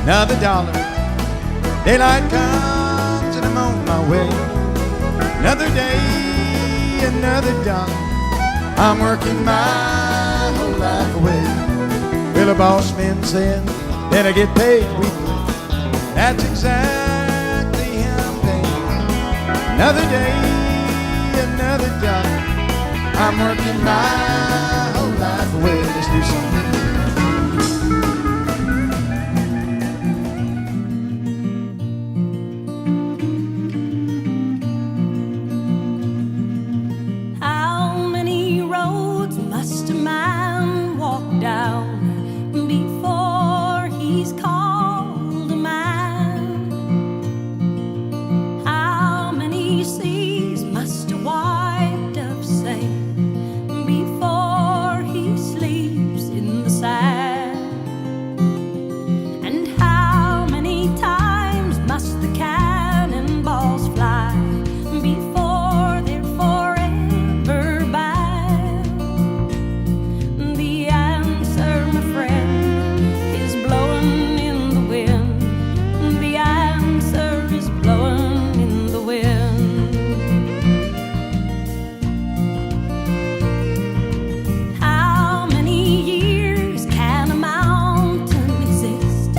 another dollar. Daylight comes and I'm on my way. Another day, another dollar. I'm working my whole life away. Well, the boss man said that I get paid weekly. That's exactly how I'm paid. Another day, another dollar. I'm working my whole life away. Let's do something. How many roads must a man walk down before he's called a man? How many seas must a white dove sail before he sleeps in the sand? And how many times must the cannonballs fly before they're forever banned? The answer, my friend, is blowing in the wind. The answer is blowing in the wind. How many years can a mountain exist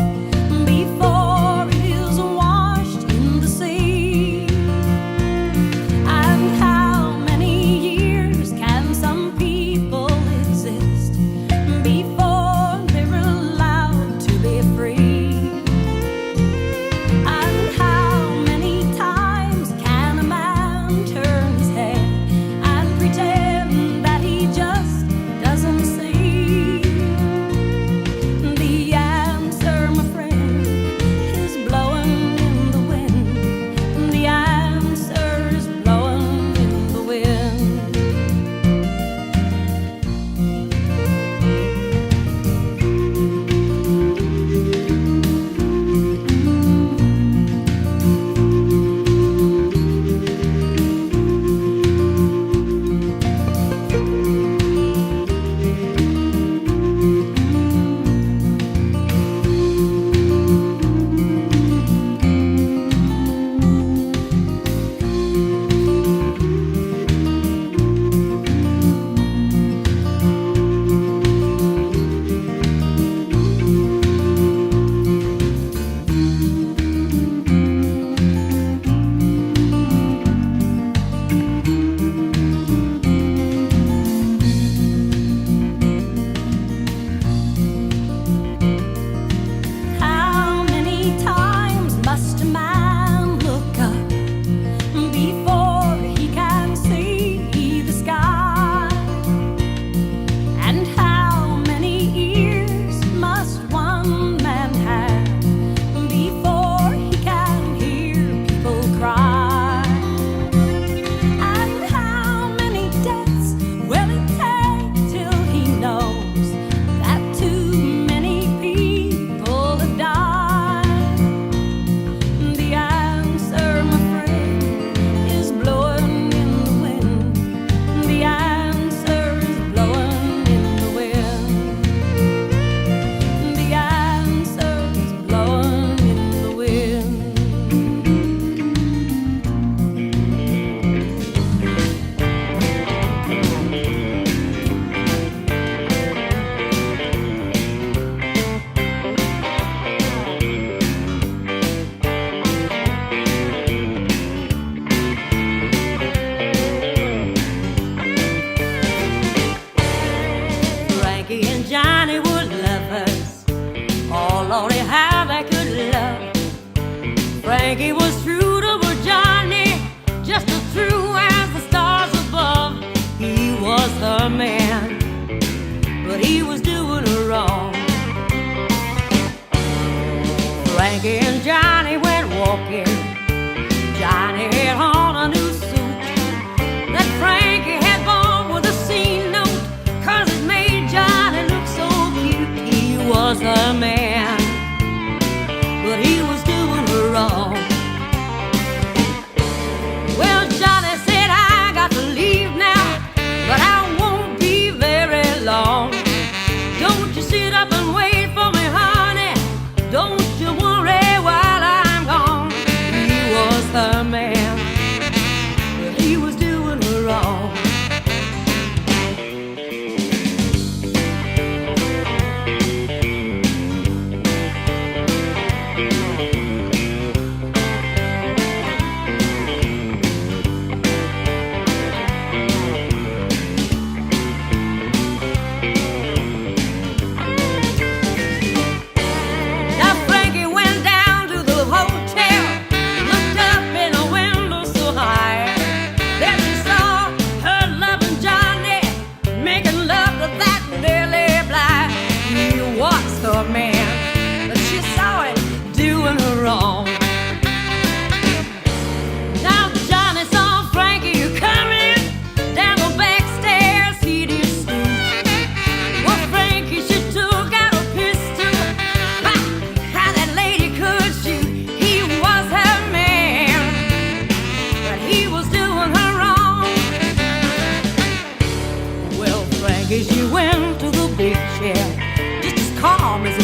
before it is washed in the sea? And how many years can some people exist before they're allowed to be free? And how many times can a man turn his head and pretend that he just doesn't see? The answer, my friend, is blowing in the wind. The answer is blowing in the wind. How many times must a man look up before he can see the sky? And how many ears must one man have before he can hear people cry? And how many deaths will it take till he knows that too many people have died? The answer, my friend, is blowing in the wind. The answer is blowing in the wind. The answer is blowing in the wind. Frankie and Johnny were lovers. Oh, Lordy, how they could love. Frankie was true to Johnny, just as true as the stars above. He was her man, but he was doing her wrong. Frankie and Johnny went walking. Johnny had on a new suit that Frankie had bought with a C note, 'cause it made Johnny look so cute. He was her man, but he was doing her wrong. Well, Johnny said, I got to leave now, but I won't be very long. case you went to the beach, yeah, just as calm as a